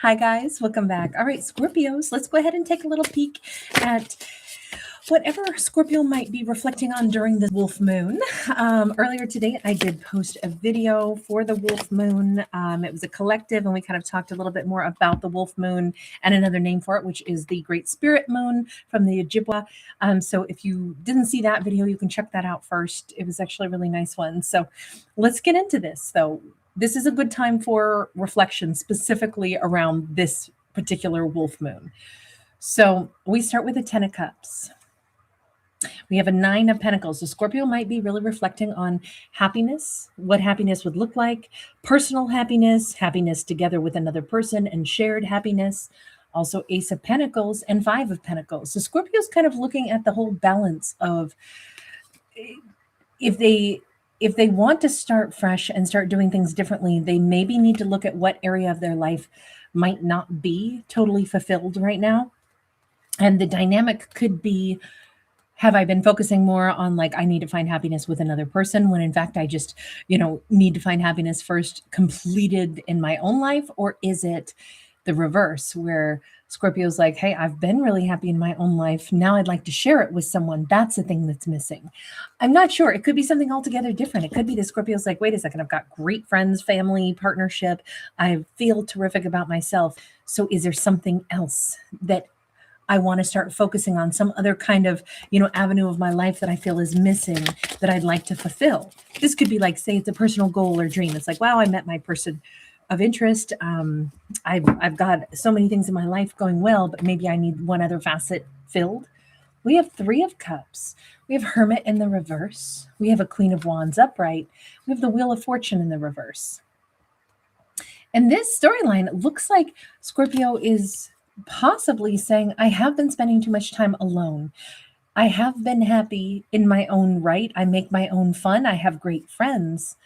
Hi, guys. Welcome back. All right, Scorpios, let's go ahead and take a little peek at whatever Scorpio might be reflecting on during the wolf moon. Earlier today, I did post a video for the wolf moon. It was a collective, and we kind of talked a little bit more about the wolf moon and another name for it, which is the Great Spirit Moon from the Ojibwa. So if you didn't see that video, you can check that out first. It was actually a really nice one. So let's get into this, though. This is a good time for reflection, specifically around this particular wolf moon. So we start with the Ten of Cups. We have a Nine of Pentacles. So Scorpio might be really reflecting on happiness, what happiness would look like, personal happiness, happiness together with another person, and shared happiness. Also Ace of Pentacles and Five of Pentacles. So Scorpio's kind of looking at the whole balance of if they want to start fresh and start doing things differently, they maybe need to look at what area of their life might not be totally fulfilled right now. And the dynamic could be, have I been focusing more on like, I need to find happiness with another person when in fact I just, need to find happiness first completed in my own life? Or is it the reverse where Scorpio's like, hey, I've been really happy in my own life. Now I'd like to share it with someone. That's the thing that's missing. I'm not sure. It could be something altogether different. It could be that Scorpio's like, wait a second, I've got great friends, family, partnership. I feel terrific about myself. So is there something else that I want to start focusing on, some other kind of, avenue of my life that I feel is missing that I'd like to fulfill? This could be like, say it's a personal goal or dream. It's like, wow, I met my person of interest. I've got so many things in my life going well, but maybe I need one other facet filled. We have Three of Cups. We have Hermit in the reverse. We have a Queen of Wands upright. We have the Wheel of Fortune in the reverse. And this storyline looks like Scorpio is possibly saying, I have been spending too much time alone. I have been happy in my own right. I make my own fun. I have great friends.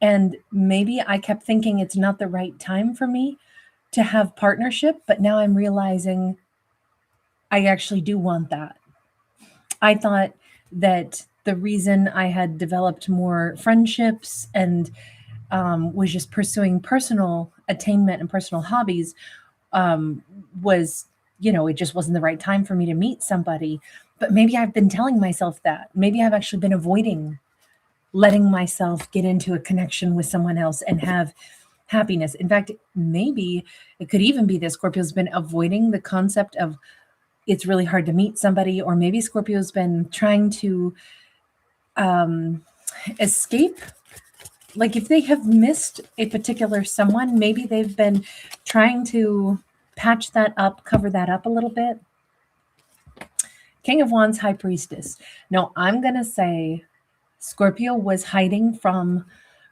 And maybe I kept thinking it's not the right time for me to have partnership, but now I'm realizing I actually do want that. I thought that the reason I had developed more friendships and was just pursuing personal attainment and personal hobbies was, it just wasn't the right time for me to meet somebody. But maybe I've been telling myself that. Maybe I've actually been avoiding letting myself get into a connection with someone else and have happiness. In fact, maybe it could even be that Scorpio's been avoiding the concept of it's really hard to meet somebody, or maybe Scorpio's been trying to escape. Like if they have missed a particular someone, maybe they've been trying to patch that up, cover that up a little bit. King of Wands, High Priestess. No, I'm going to say Scorpio was hiding from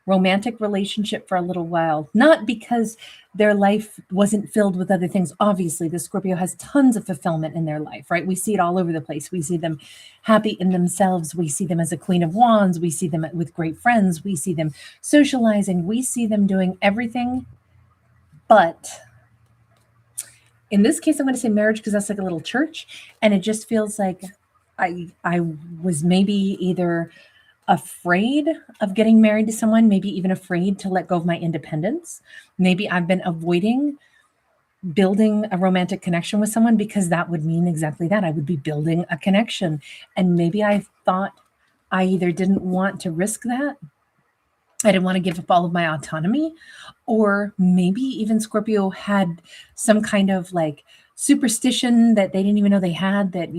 romantic relationship for a little while, not because their life wasn't filled with other things. Obviously, the Scorpio has tons of fulfillment in their life, right? We see it all over the place. We see them happy in themselves. We see them as a Queen of Wands. We see them with great friends. We see them socializing. We see them doing everything. But in this case, I'm going to say marriage because that's like a little church. And it just feels like I was maybe either afraid of getting married to someone, maybe even afraid to let go of my independence. Maybe I've been avoiding building a romantic connection with someone because that would mean exactly that. I would be building a connection. And maybe I thought I either didn't want to risk that, I didn't want to give up all of my autonomy, or maybe even Scorpio had some kind of like superstition that they didn't even know they had, that,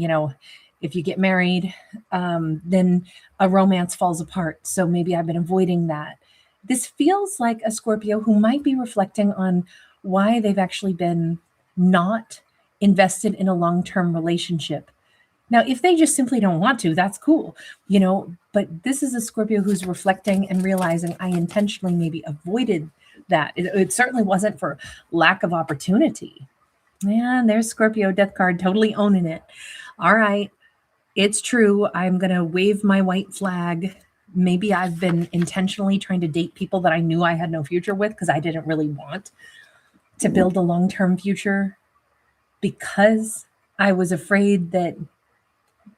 if you get married, then a romance falls apart. So maybe I've been avoiding that. This feels like a Scorpio who might be reflecting on why they've actually been not invested in a long-term relationship. Now, if they just simply don't want to, that's cool, but this is a Scorpio who's reflecting and realizing I intentionally maybe avoided that. It certainly wasn't for lack of opportunity. Man, there's Scorpio death card, totally owning it. All right. It's true. I'm going to wave my white flag. Maybe I've been intentionally trying to date people that I knew I had no future with because I didn't really want to build a long-term future, because I was afraid that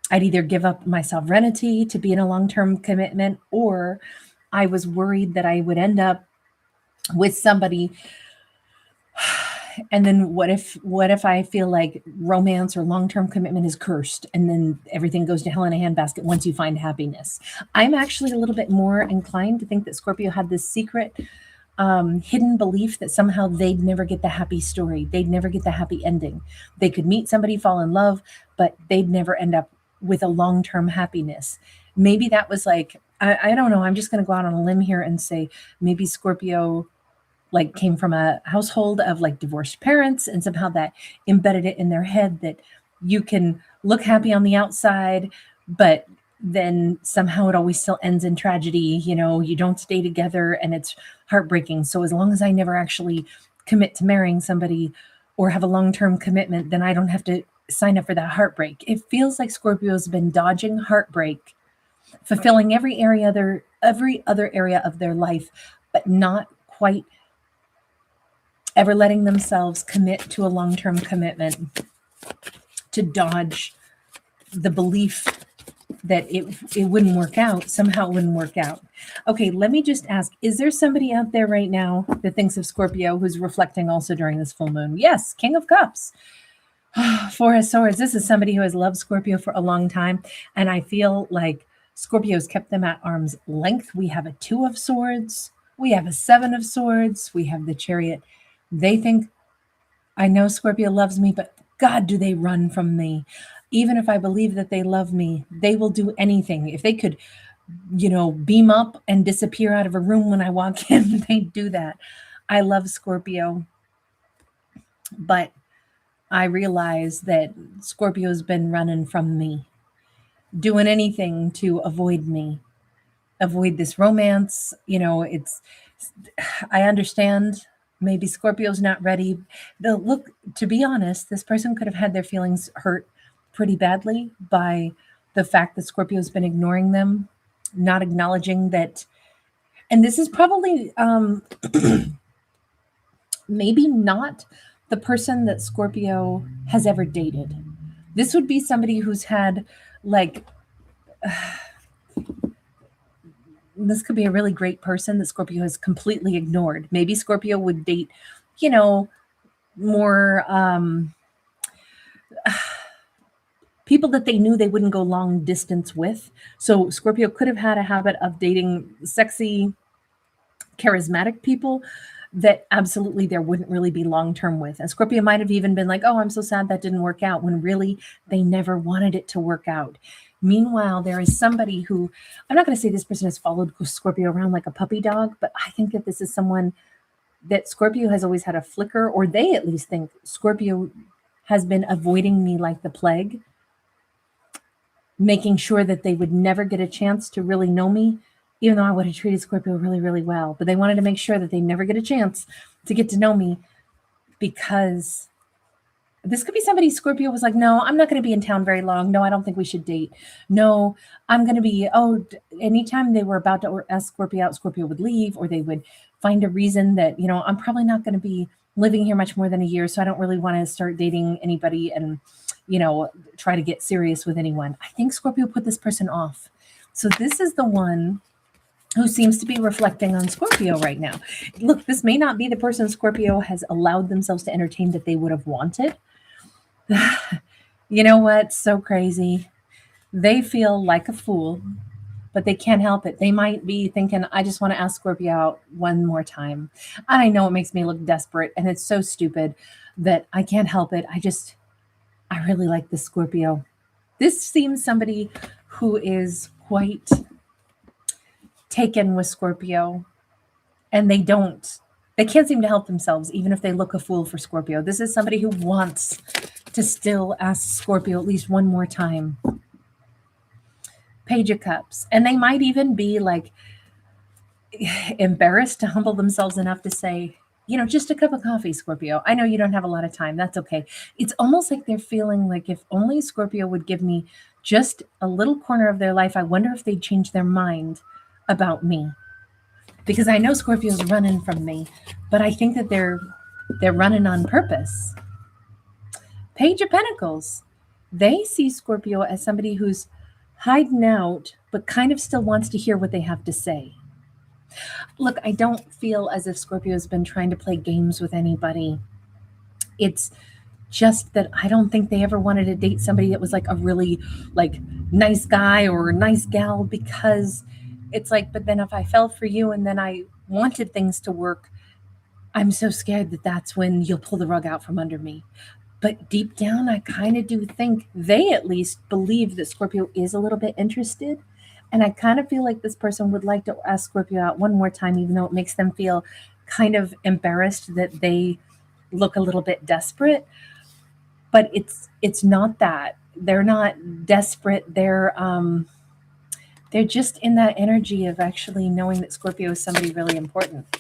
I'd either give up my sovereignty to be in a long-term commitment, or I was worried that I would end up with somebody And then what if I feel like romance or long-term commitment is cursed and then everything goes to hell in a handbasket once you find happiness? I'm actually a little bit more inclined to think that Scorpio had this secret hidden belief that somehow they'd never get the happy story. They'd never get the happy ending. They could meet somebody, fall in love, but they'd never end up with a long-term happiness. Maybe that was like, I don't know. I'm just going to go out on a limb here and say maybe Scorpio like came from a household of like divorced parents and somehow that embedded it in their head that you can look happy on the outside, but then somehow it always still ends in tragedy. You don't stay together and it's heartbreaking. So as long as I never actually commit to marrying somebody or have a long-term commitment, then I don't have to sign up for that heartbreak. It feels like Scorpio's been dodging heartbreak, fulfilling every other area of their life, but not quite ever letting themselves commit to a long-term commitment, to dodge the belief that it wouldn't work out. Somehow it wouldn't work out. Okay, let me just ask, is there somebody out there right now that thinks of Scorpio who's reflecting also during this full moon? Yes, King of Cups. Four of Swords. This is somebody who has loved Scorpio for a long time, and I feel like Scorpio's kept them at arm's length. We have a Two of Swords. We have a Seven of Swords. We have the Chariot. They think, I know Scorpio loves me, but God, do they run from me. Even if I believe that they love me, they will do anything. If they could, beam up and disappear out of a room when I walk in, they'd do that. I love Scorpio, but I realize that Scorpio's been running from me, doing anything to avoid me, avoid this romance. I understand maybe Scorpio's not ready. Look, to be honest, this person could have had their feelings hurt pretty badly by the fact that Scorpio's been ignoring them, not acknowledging that. And this is probably maybe not the person that Scorpio has ever dated. This would be somebody who's had like, this could be a really great person that Scorpio has completely ignored. Maybe Scorpio would date, more people that they knew they wouldn't go long distance with. So Scorpio could have had a habit of dating sexy, charismatic people that absolutely there wouldn't really be long-term with. And Scorpio might have even been like, oh, I'm so sad that didn't work out, when really they never wanted it to work out. Meanwhile, there is somebody who, I'm not going to say this person has followed Scorpio around like a puppy dog, but I think that this is someone that Scorpio has always had a flicker, or they at least think Scorpio has been avoiding me like the plague, making sure that they would never get a chance to really know me, even though I would have treated Scorpio really, really well. But they wanted to make sure that they never get a chance to get to know me, because this could be somebody Scorpio was like, no, I'm not going to be in town very long. No, I don't think we should date. No, I'm going to be, anytime they were about to ask Scorpio out, Scorpio would leave, or they would find a reason that, I'm probably not going to be living here much more than a year, so I don't really want to start dating anybody and, try to get serious with anyone. I think Scorpio put this person off. So this is the one who seems to be reflecting on Scorpio right now. Look, this may not be the person Scorpio has allowed themselves to entertain that they would have wanted. You know what? So crazy. They feel like a fool, but they can't help it. They might be thinking, I just want to ask Scorpio out one more time. I know it makes me look desperate, and it's so stupid that I can't help it. I really like this Scorpio. This seems somebody who is quite taken with Scorpio, and they can't seem to help themselves, even if they look a fool for Scorpio. This is somebody who wants to still ask Scorpio at least one more time. Page of Cups. And they might even be like embarrassed to humble themselves enough to say, just a cup of coffee, Scorpio. I know you don't have a lot of time. That's okay. It's almost like they're feeling like if only Scorpio would give me just a little corner of their life, I wonder if they'd change their mind about me. Because I know Scorpio's running from me, but I think that they're running on purpose. Page of Pentacles. They see Scorpio as somebody who's hiding out, but kind of still wants to hear what they have to say. Look, I don't feel as if Scorpio has been trying to play games with anybody. It's just that I don't think they ever wanted to date somebody that was like a really like nice guy or a nice gal, because it's like, but then if I fell for you and then I wanted things to work, I'm so scared that that's when you'll pull the rug out from under me. But deep down, I kind of do think they at least believe that Scorpio is a little bit interested. And I kind of feel like this person would like to ask Scorpio out one more time, even though it makes them feel kind of embarrassed that they look a little bit desperate. But it's not that. They're not desperate. They're just in that energy of actually knowing that Scorpio is somebody really important,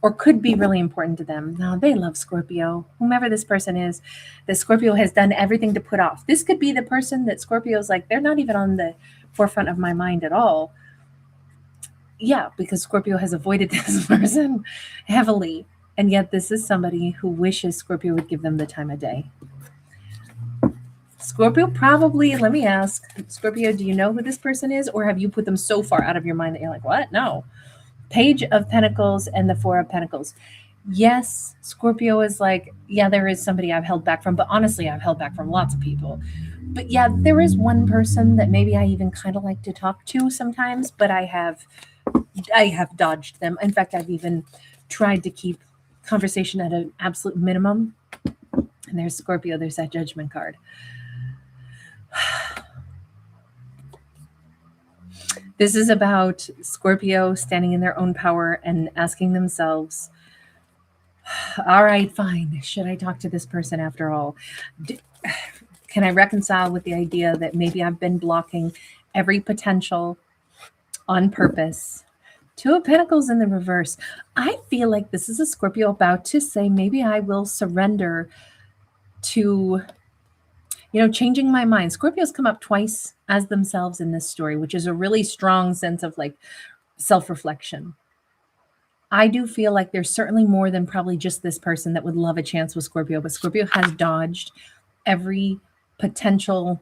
or could be really important to them. Now, they love Scorpio, whomever this person is, that Scorpio has done everything to put off. This could be the person that Scorpio's like, they're not even on the forefront of my mind at all. Yeah, because Scorpio has avoided this person heavily. And yet this is somebody who wishes Scorpio would give them the time of day. Scorpio probably, let me ask, Scorpio, do you know who this person is? Or have you put them so far out of your mind that you're like, what? No. Page of Pentacles and the Four of Pentacles. Yes, Scorpio is like, yeah, there is somebody I've held back from, but honestly, I've held back from lots of people. But yeah, there is one person that maybe I even kind of like to talk to sometimes, but I have dodged them. In fact, I've even tried to keep conversation at an absolute minimum. And there's Scorpio, there's that Judgment card. This is about Scorpio standing in their own power and asking themselves, all right, fine. Should I talk to this person after all? Can I reconcile with the idea that maybe I've been blocking every potential on purpose? Two of Pentacles in the reverse. I feel like this is a Scorpio about to say, maybe I will surrender to, changing my mind. Scorpios come up twice as themselves in this story, which is a really strong sense of like self-reflection. I do feel like there's certainly more than probably just this person that would love a chance with Scorpio, but Scorpio has dodged every potential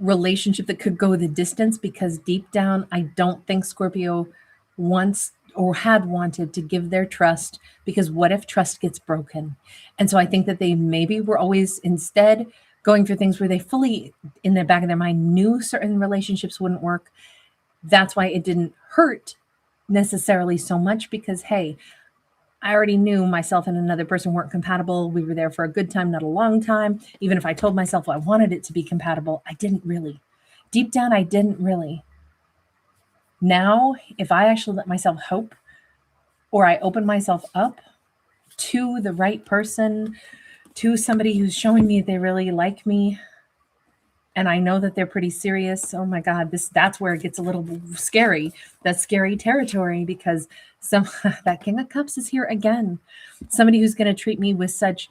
relationship that could go the distance, because deep down, I don't think Scorpio wants or had wanted to give their trust, because what if trust gets broken? And so I think that they maybe were always instead going for things where they fully in the back of their mind knew certain relationships wouldn't work. That's why it didn't hurt necessarily so much, because hey, I already knew myself and another person weren't compatible. We were there for a good time, not a long time. Even if I told myself I wanted it to be compatible, I didn't really. Deep down, I didn't really. Now, if I actually let myself hope, or I open myself up to the right person, to somebody who's showing me they really like me, and I know that they're pretty serious, oh my God, that's where it gets a little scary. That's scary territory, because that King of Cups is here again. Somebody who's going to treat me with such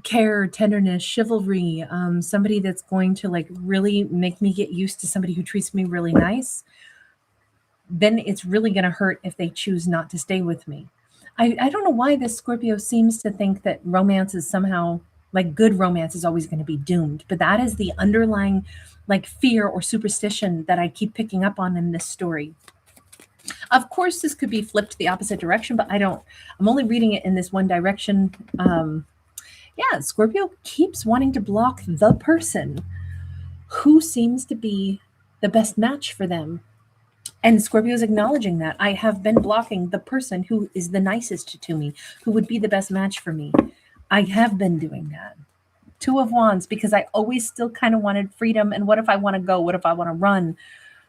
care, tenderness, chivalry, somebody that's going to like really make me get used to somebody who treats me really nice. Then it's really going to hurt if they choose not to stay with me. I don't know why this Scorpio seems to think that romance is somehow, like good romance is always going to be doomed. But that is the underlying like fear or superstition that I keep picking up on in this story. Of course, this could be flipped the opposite direction, but I'm only reading it in this one direction. Scorpio keeps wanting to block the person who seems to be the best match for them. And Scorpio is acknowledging that. I have been blocking the person who is the nicest to me, who would be the best match for me. I have been doing that. Two of Wands, because I always still kind of wanted freedom. And what if I want to go? What if I want to run?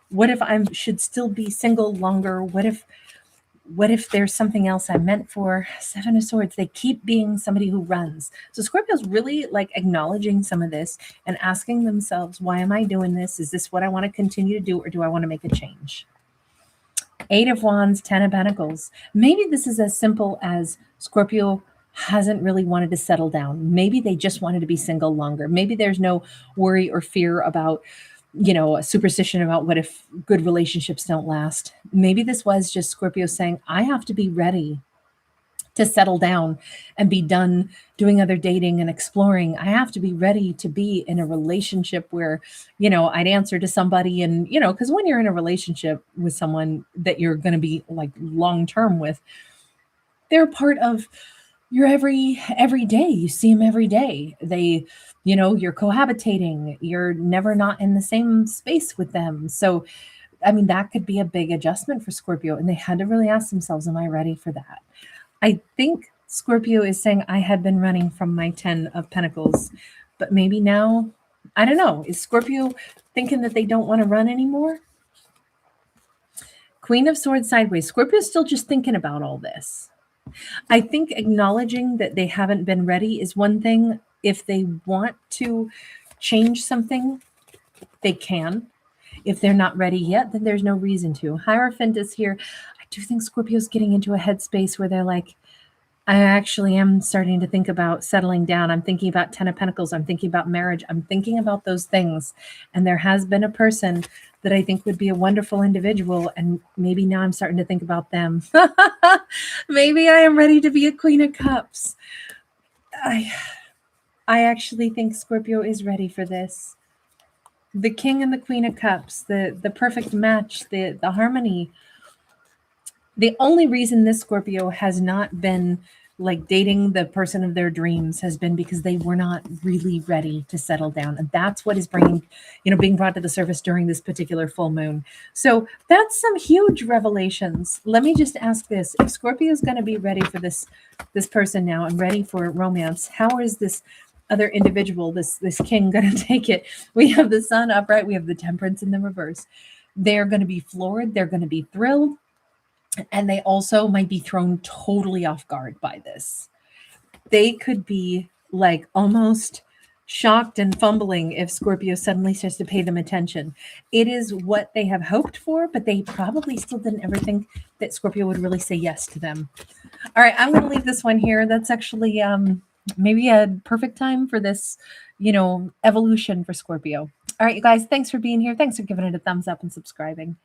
What if I should still be single longer? What if there's something else I'm meant for? Seven of Swords. They keep being somebody who runs. So Scorpio's really like acknowledging some of this and asking themselves, why am I doing this? Is this what I want to continue to do, or do I want to make a change? Eight of Wands, 10 of Pentacles. Maybe this is as simple as Scorpio hasn't really wanted to settle down. Maybe they just wanted to be single longer. Maybe there's no worry or fear about, a superstition about what if good relationships don't last. Maybe this was just Scorpio saying, I have to be ready to settle down and be done doing other dating and exploring. I have to be ready to be in a relationship where, I'd answer to somebody and, because when you're in a relationship with someone that you're going to be like long-term with, they're part of you're every day. You see them every day. They, you're cohabitating. You're never not in the same space with them. So, I mean, that could be a big adjustment for Scorpio. And they had to really ask themselves, am I ready for that? I think Scorpio is saying, I had been running from my 10 of Pentacles, but maybe now, I don't know. Is Scorpio thinking that they don't want to run anymore? Queen of Swords sideways. Scorpio's still just thinking about all this. I think acknowledging that they haven't been ready is one thing. If they want to change something, they can. If they're not ready yet, then there's no reason to. Hierophant is here. I do think Scorpio's getting into a headspace where they're like, I actually am starting to think about settling down. I'm thinking about 10 of Pentacles. I'm thinking about marriage. I'm thinking about those things. And there has been a person that I think would be a wonderful individual. And maybe now I'm starting to think about them. Maybe I am ready to be a Queen of Cups. I actually think Scorpio is ready for this. The King and the Queen of Cups, the perfect match, the harmony. The only reason this Scorpio has not been like dating the person of their dreams has been because they were not really ready to settle down. And that's what is being brought to the surface during this particular full moon. So that's some huge revelations. Let me just ask this. If Scorpio is going to be ready for this person now and ready for romance, how is this other individual, this king, going to take it? We have the Sun upright. We have the Temperance in the reverse. They're going to be floored. They're going to be thrilled. And they also might be thrown totally off guard by this. They could be like almost shocked and fumbling if Scorpio suddenly starts to pay them attention. It is what they have hoped for, but they probably still didn't ever think that Scorpio would really say yes to them. All right, I'm going to leave this one here. That's actually maybe a perfect time for this, evolution for Scorpio. All right, you guys, thanks for being here. Thanks for giving it a thumbs up and subscribing.